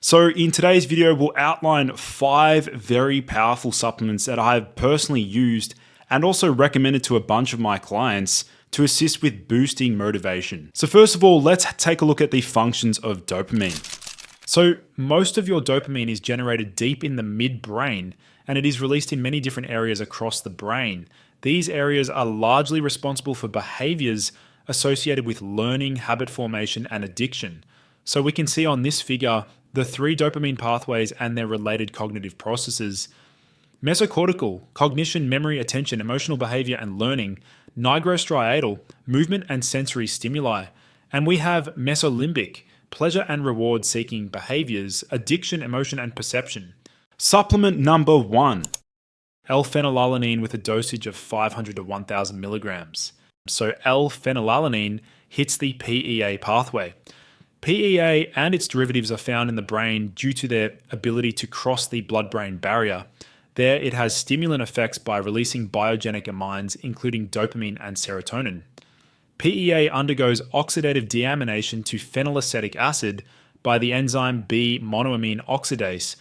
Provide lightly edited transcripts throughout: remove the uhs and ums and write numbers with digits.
So in today's video, we'll outline 5 very powerful supplements that I have personally used and also recommended to a bunch of my clients to assist with boosting motivation. So first of all, let's take a look at the functions of dopamine. So most of your dopamine is generated deep in the midbrain, and it is released in many different areas across the brain. These areas are largely responsible for behaviors associated with learning, habit formation, and addiction. So we can see on this figure the 3 dopamine pathways and their related cognitive processes: mesocortical, cognition, memory, attention, emotional behavior, and learning; nigrostriatal, movement and sensory stimuli; and we have mesolimbic, pleasure and reward seeking behaviors, addiction, emotion, and perception. Supplement number 1, L-phenylalanine with a dosage of 500 to 1000 milligrams. So L-phenylalanine hits the PEA pathway. PEA and its derivatives are found in the brain due to their ability to cross the blood-brain barrier. There, it has stimulant effects by releasing biogenic amines, including dopamine and serotonin. PEA undergoes oxidative deamination to phenylacetic acid by the enzyme B-monoamine oxidase.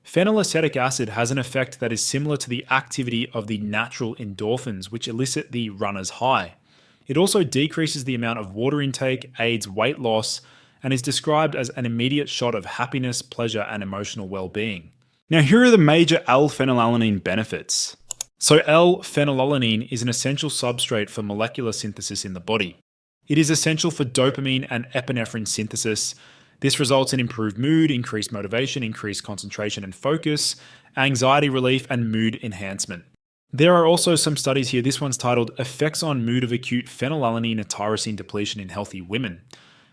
Phenylacetic acid has an effect that is similar to the activity of the natural endorphins, which elicit the runner's high. It also decreases the amount of water intake, aids weight loss, and is described as an immediate shot of happiness, pleasure, and emotional well-being. Now, here are the major L-phenylalanine benefits. So L-phenylalanine is an essential substrate for molecular synthesis in the body. It is essential for dopamine and epinephrine synthesis. This results in improved mood, increased motivation, increased concentration and focus, anxiety relief, and mood enhancement. There are also some studies here. This one's titled Effects on Mood of Acute Phenylalanine and Tyrosine Depletion in Healthy Women.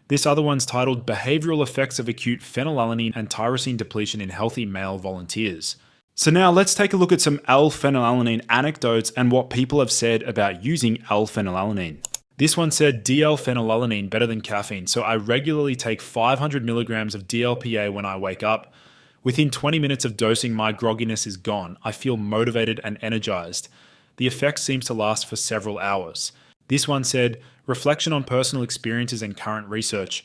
This other one's titled Behavioral Effects of Acute Phenylalanine and Tyrosine Depletion in Healthy Male Volunteers. So now let's take a look at some L-phenylalanine anecdotes and what people have said about using L-phenylalanine. This one said, DL-phenylalanine better than caffeine, so I regularly take 500 milligrams of DLPA when I wake up. Within 20 minutes of dosing, my grogginess is gone. I feel motivated and energized. The effect seems to last for several hours. This one said, reflection on personal experiences and current research.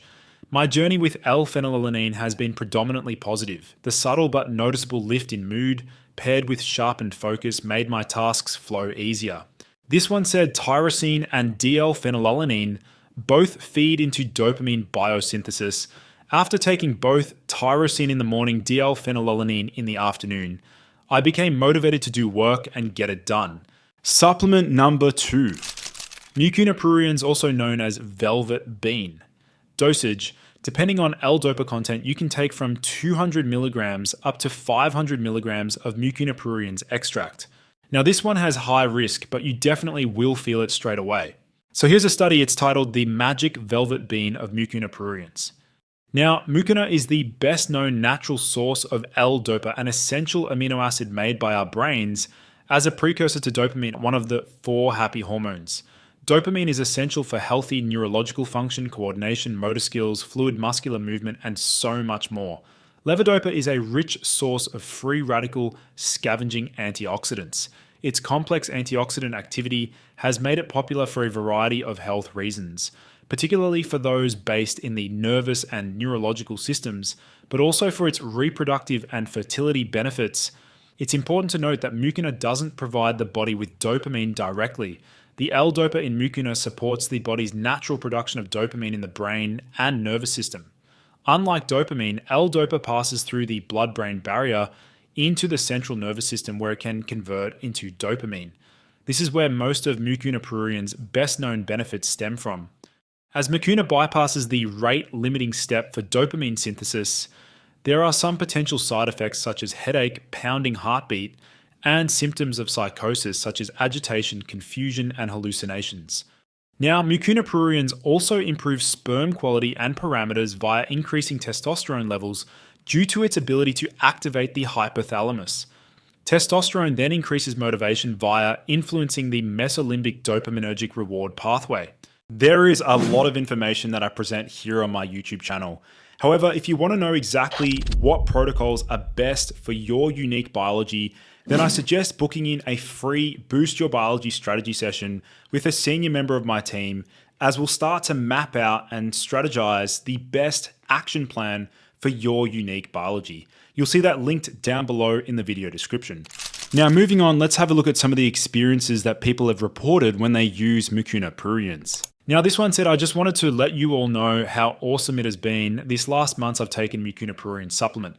My journey with L-phenylalanine has been predominantly positive. The subtle but noticeable lift in mood, paired with sharpened focus, made my tasks flow easier. This one said tyrosine and DL-phenylalanine both feed into dopamine biosynthesis. After taking both tyrosine in the morning, DL-phenylalanine in the afternoon, I became motivated to do work and get it done. Supplement number 2. Mucuna pruriens, also known as velvet bean. Dosage: depending on L-dopa content, you can take from 200 milligrams up to 500 milligrams of Mucuna pruriens extract. Now this one has high risk, but you definitely will feel it straight away. So here's a study. It's titled The Magic Velvet Bean of Mucuna pruriens. Now, mucuna is the best known natural source of L-dopa, an essential amino acid made by our brains as a precursor to dopamine, one of the 4 happy hormones. Dopamine is essential for healthy neurological function, coordination, motor skills, fluid muscular movement, and so much more. Levodopa is a rich source of free radical scavenging antioxidants. Its complex antioxidant activity has made it popular for a variety of health reasons, particularly for those based in the nervous and neurological systems, but also for its reproductive and fertility benefits. It's important to note that mucuna doesn't provide the body with dopamine directly. The L-dopa in mucuna supports the body's natural production of dopamine in the brain and nervous system. Unlike dopamine, L-dopa passes through the blood-brain barrier into the central nervous system, where it can convert into dopamine. This is where most of Mucuna pruriens' best-known benefits stem from. As mucuna bypasses the rate-limiting step for dopamine synthesis, there are some potential side effects such as headache, pounding heartbeat, and symptoms of psychosis such as agitation, confusion, and hallucinations. Now, Mucuna pruriens also improve sperm quality and parameters via increasing testosterone levels due to its ability to activate the hypothalamus. Testosterone then increases motivation via influencing the mesolimbic dopaminergic reward pathway. There is a lot of information that I present here on my YouTube channel. However, if you want to know exactly what protocols are best for your unique biology, then I suggest booking in a free Boost Your Biology strategy session with a senior member of my team, as we'll start to map out and strategize the best action plan for your unique biology. You'll see that linked down below in the video description. Now moving on, let's have a look at some of the experiences that people have reported when they use Mucuna pruriens. Now this one said, I just wanted to let you all know how awesome it has been this last month I've taken Mucuna prurien supplement.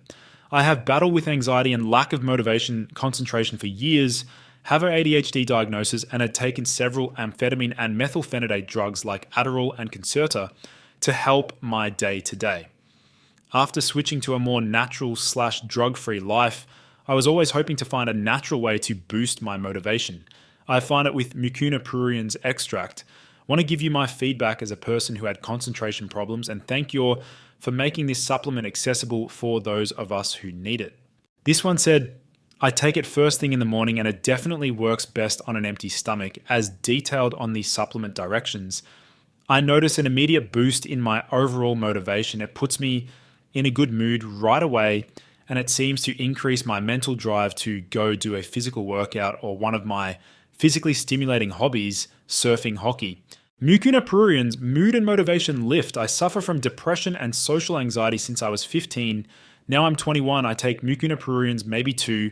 I have battled with anxiety and lack of motivation, concentration for years, have an ADHD diagnosis, and had taken several amphetamine and methylphenidate drugs like Adderall and Concerta to help my day to day. After switching to a more natural/drug-free life, I was always hoping to find a natural way to boost my motivation. I find it with Mucuna pruriens extract. I want to give you my feedback as a person who had concentration problems and thank you for making this supplement accessible for those of us who need it. This one said, I take it first thing in the morning and it definitely works best on an empty stomach as detailed on the supplement directions. I notice an immediate boost in my overall motivation. It puts me in a good mood right away and it seems to increase my mental drive to go do a physical workout or one of my physically stimulating hobbies, surfing hockey. Mucuna pruriens mood and motivation lift. I suffer from depression and social anxiety since I was 15. Now I'm 21. I take Mucuna pruriens maybe 3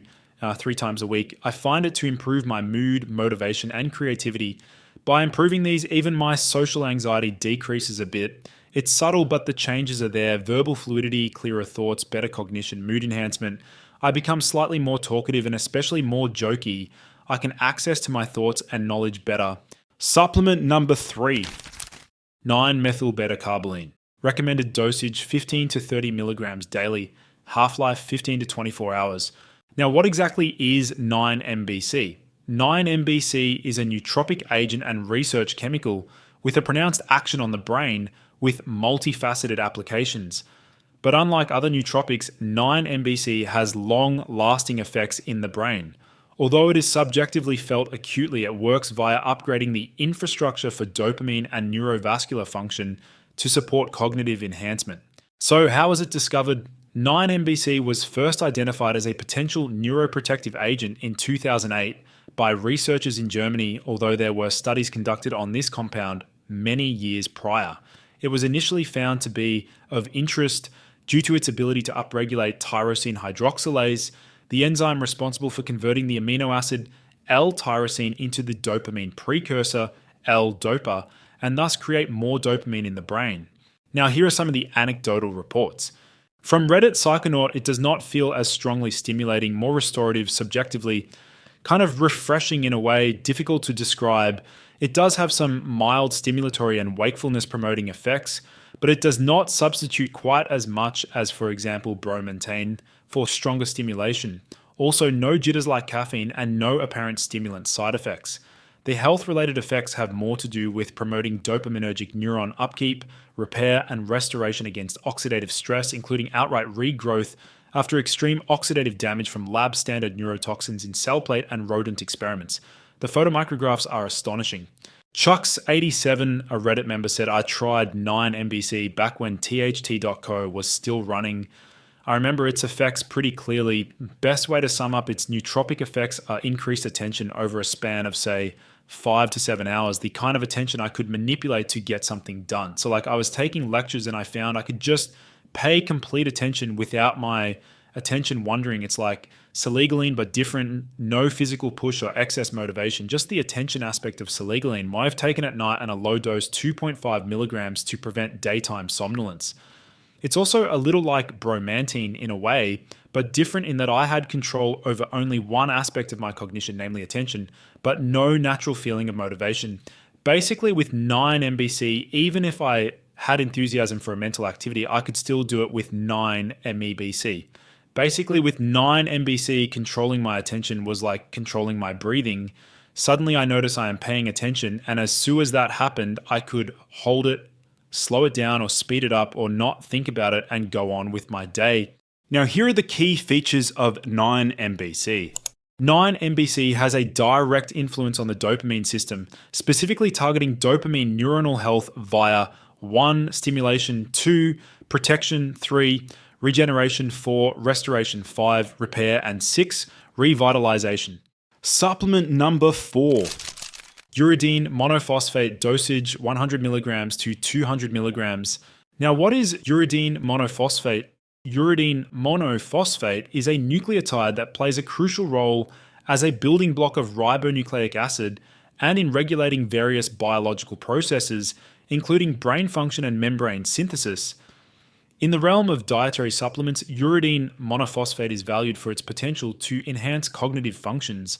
times a week. I find it to improve my mood, motivation, and creativity. By improving these, even my social anxiety decreases a bit. It's subtle, but the changes are there. Verbal fluidity, clearer thoughts, better cognition, mood enhancement. I become slightly more talkative and especially more jokey. I can access to my thoughts and knowledge better. Supplement number 3, 9-methyl-beta-carboline. Recommended dosage 15 to 30 milligrams daily. Half-life 15 to 24 hours. Now, what exactly is 9-MBC? 9-MBC is a nootropic agent and research chemical with a pronounced action on the brain with multifaceted applications. But unlike other nootropics, 9-MBC has long-lasting effects in the brain. Although it is subjectively felt acutely, it works via upgrading the infrastructure for dopamine and neurovascular function to support cognitive enhancement. So how was it discovered? 9-MBC was first identified as a potential neuroprotective agent in 2008 by researchers in Germany, although there were studies conducted on this compound many years prior. It was initially found to be of interest due to its ability to upregulate tyrosine hydroxylase, the enzyme responsible for converting the amino acid L-tyrosine into the dopamine precursor L-dopa, and thus create more dopamine in the brain. Now here are some of the anecdotal reports. From Reddit Psychonaut, it does not feel as strongly stimulating, more restorative, subjectively, kind of refreshing in a way, difficult to describe. It does have some mild stimulatory and wakefulness promoting effects, but it does not substitute quite as much as, for example, bromontane for stronger stimulation. Also, no jitters like caffeine and no apparent stimulant side effects. The health-related effects have more to do with promoting dopaminergic neuron upkeep, repair, and restoration against oxidative stress, including outright regrowth after extreme oxidative damage from lab-standard neurotoxins in cell plate and rodent experiments. The photomicrographs are astonishing. Chucks87, a Reddit member, said, I tried 9-MBC back when THT.co was still running. I remember its effects pretty clearly. Best way to sum up its nootropic effects are increased attention over a span of, say, 5 to 7 hours, the kind of attention I could manipulate to get something done. So like I was taking lectures and I found I could just pay complete attention without my attention wandering. It's like selegiline, but different, no physical push or excess motivation, just the attention aspect of selegiline. I've taken at night and a low dose 2.5 milligrams to prevent daytime somnolence. It's also a little like bromantine in a way, but different in that I had control over only one aspect of my cognition, namely attention, but no natural feeling of motivation. Basically with 9-MBC, even if I had enthusiasm for a mental activity, I could still do it with 9-MEBC. Basically with 9-MBC, controlling my attention was like controlling my breathing. Suddenly I notice I am paying attention, and as soon as that happened, I could hold it, slow it down or speed it up or not think about it and go on with my day. Now here are the key features of 9-MBC. 9-MBC has a direct influence on the dopamine system, specifically targeting dopamine neuronal health via 1. Stimulation, 2. Protection, 3. Regeneration, 4. Restoration, 5. Repair, and 6. Revitalization. Supplement number 4. Uridine monophosphate dosage 100 milligrams to 200 milligrams. Now, what is uridine monophosphate? Uridine monophosphate is a nucleotide that plays a crucial role as a building block of ribonucleic acid and in regulating various biological processes, including brain function and membrane synthesis. In the realm of dietary supplements, uridine monophosphate is valued for its potential to enhance cognitive functions,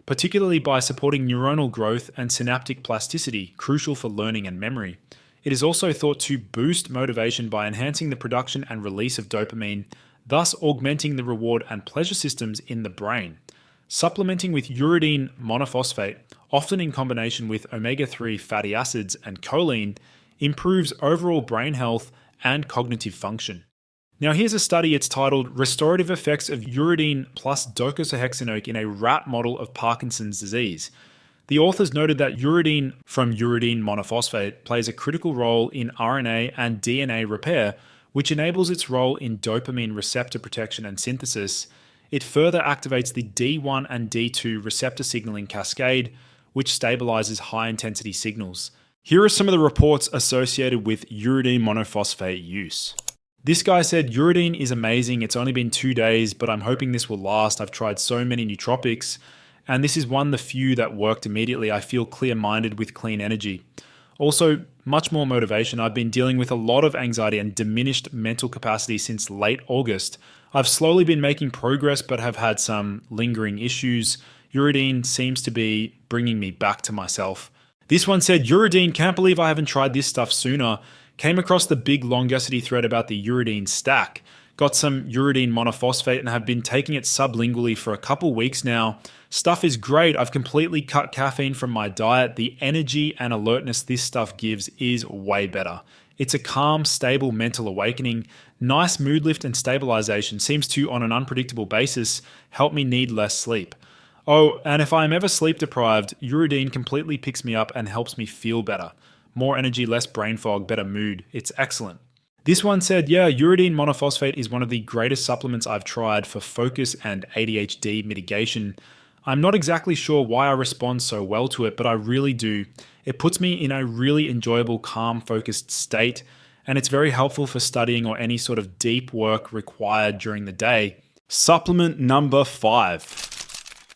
particularly by supporting neuronal growth and synaptic plasticity, crucial for learning and memory. It is also thought to boost motivation by enhancing the production and release of dopamine, thus augmenting the reward and pleasure systems in the brain. Supplementing with uridine monophosphate, often in combination with omega-3 fatty acids and choline, improves overall brain health and cognitive function. Now here's a study, it's titled Restorative Effects of Uridine plus Docosahexaenoic in a Rat Model of Parkinson's Disease. The authors noted that uridine from uridine monophosphate plays a critical role in RNA and DNA repair, which enables its role in dopamine receptor protection and synthesis. It further activates the D1 and D2 receptor signaling cascade, which stabilizes high-intensity signals. Here are some of the reports associated with uridine monophosphate use. This guy said, uridine is amazing, it's only been 2 days, but I'm hoping this will last. I've tried so many nootropics, and this is one of the few that worked immediately. I feel clear-minded with clean energy. Also, much more motivation. I've been dealing with a lot of anxiety and diminished mental capacity since late August. I've slowly been making progress, but have had some lingering issues. Uridine seems to be bringing me back to myself. This one said, uridine, can't believe I haven't tried this stuff sooner. Came across the big Longacity thread about the uridine stack. Got some uridine monophosphate and have been taking it sublingually for a couple weeks now. Stuff is great. I've completely cut caffeine from my diet. The energy and alertness this stuff gives is way better. It's a calm, stable mental awakening. Nice mood lift and stabilization. Seems to, on an unpredictable basis, help me need less sleep. Oh, and if I'm ever sleep deprived, uridine completely picks me up and helps me feel better. More energy, less brain fog, better mood. It's excellent. This one said, yeah, uridine monophosphate is one of the greatest supplements I've tried for focus and ADHD mitigation. I'm not exactly sure why I respond so well to it, but I really do. It puts me in a really enjoyable, calm, focused state, and it's very helpful for studying or any sort of deep work required during the day. Supplement number 5.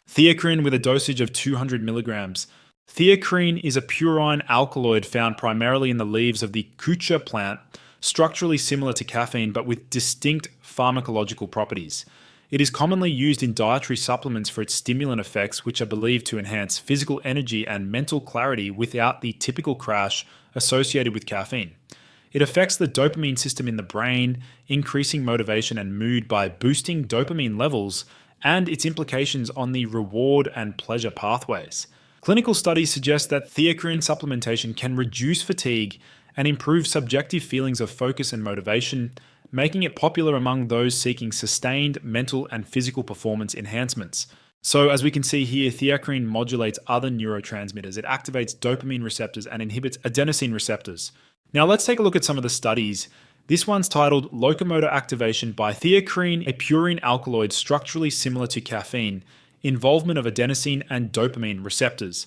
Theacrine with a dosage of 200 milligrams. Theacrine is a purine alkaloid found primarily in the leaves of the kucha plant, structurally similar to caffeine but with distinct pharmacological properties. It is commonly used in dietary supplements for its stimulant effects, which are believed to enhance physical energy and mental clarity without the typical crash associated with caffeine. It affects the dopamine system in the brain, increasing motivation and mood by boosting dopamine levels, and its implications on the reward and pleasure pathways. Clinical studies suggest that theacrine supplementation can reduce fatigue and improve subjective feelings of focus and motivation, making it popular among those seeking sustained mental and physical performance enhancements. So as we can see here, theacrine modulates other neurotransmitters. It activates dopamine receptors and inhibits adenosine receptors. Now let's take a look at some of the studies. This one's titled Locomotor Activation by Theacrine, a purine alkaloid structurally similar to caffeine, Involvement of Adenosine and Dopamine Receptors.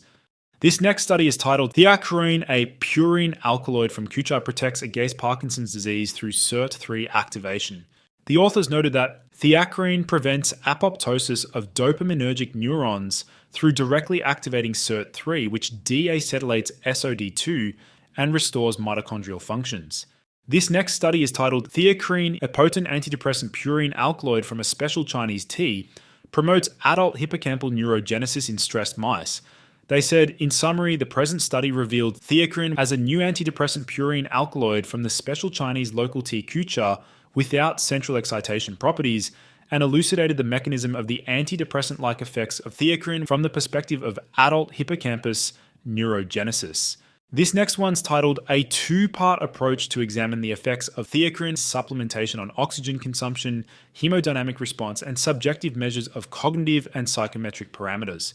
This next study is titled Theacrine, a purine alkaloid from kucha protects against Parkinson's disease through SIRT3 activation. The authors noted that theacrine prevents apoptosis of dopaminergic neurons through directly activating SIRT3, which deacetylates SOD2 and restores mitochondrial functions. This next study is titled Theacrine, a potent antidepressant purine alkaloid from a special Chinese tea, promotes adult hippocampal neurogenesis in stressed mice. They said, in summary, the present study revealed theacrine as a new antidepressant purine alkaloid from the special Chinese local tea kucha without central excitation properties, and elucidated the mechanism of the antidepressant-like effects of theacrine from the perspective of adult hippocampus neurogenesis. This next one's titled A Two-Part Approach to Examine the Effects of Theacrine Supplementation on Oxygen Consumption, Hemodynamic Response, and Subjective Measures of Cognitive and Psychometric Parameters.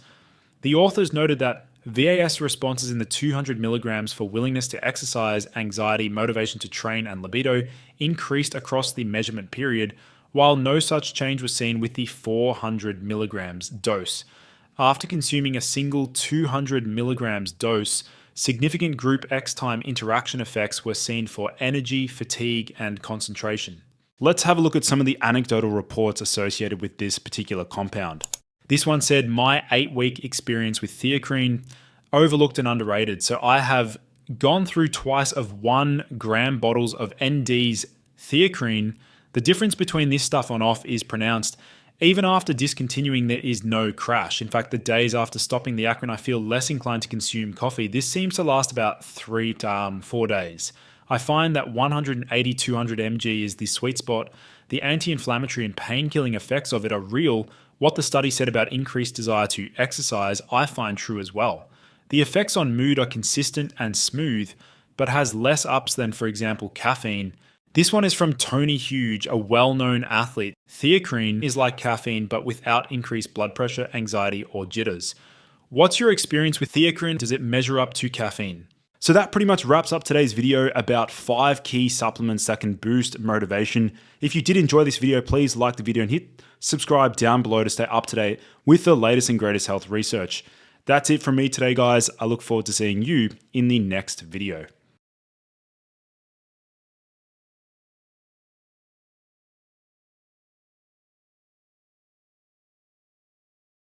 The authors noted that VAS responses in the 200 milligrams for willingness to exercise, anxiety, motivation to train, and libido increased across the measurement period, while no such change was seen with the 400 milligrams dose. After consuming a single 200 milligrams dose, significant group X time interaction effects were seen for energy, fatigue, and concentration. Let's have a look at some of the anecdotal reports associated with this particular compound. This one said, my 8-week experience with Theacrine, overlooked and underrated. So I have gone through twice of 1 gram bottles of ND's Theacrine. The difference between this stuff on off is pronounced. Even after discontinuing, there is no crash. In fact, the days after stopping Theacrine, I feel less inclined to consume coffee. This seems to last about 3 to 4 days. I find that 180-200 mg is the sweet spot. The anti-inflammatory and pain-killing effects of it are real. What the study said about increased desire to exercise, I find true as well. The effects on mood are consistent and smooth, but has less ups than, for example, caffeine. This one is from Tony Huge, a well-known athlete. Theacrine is like caffeine, but without increased blood pressure, anxiety, or jitters. What's your experience with Theacrine? Does it measure up to caffeine? So that pretty much wraps up today's video about 5 key supplements that can boost motivation. If you did enjoy this video, please like the video and hit subscribe down below to stay up to date with the latest and greatest health research. That's it from me today, guys. I look forward to seeing you in the next video.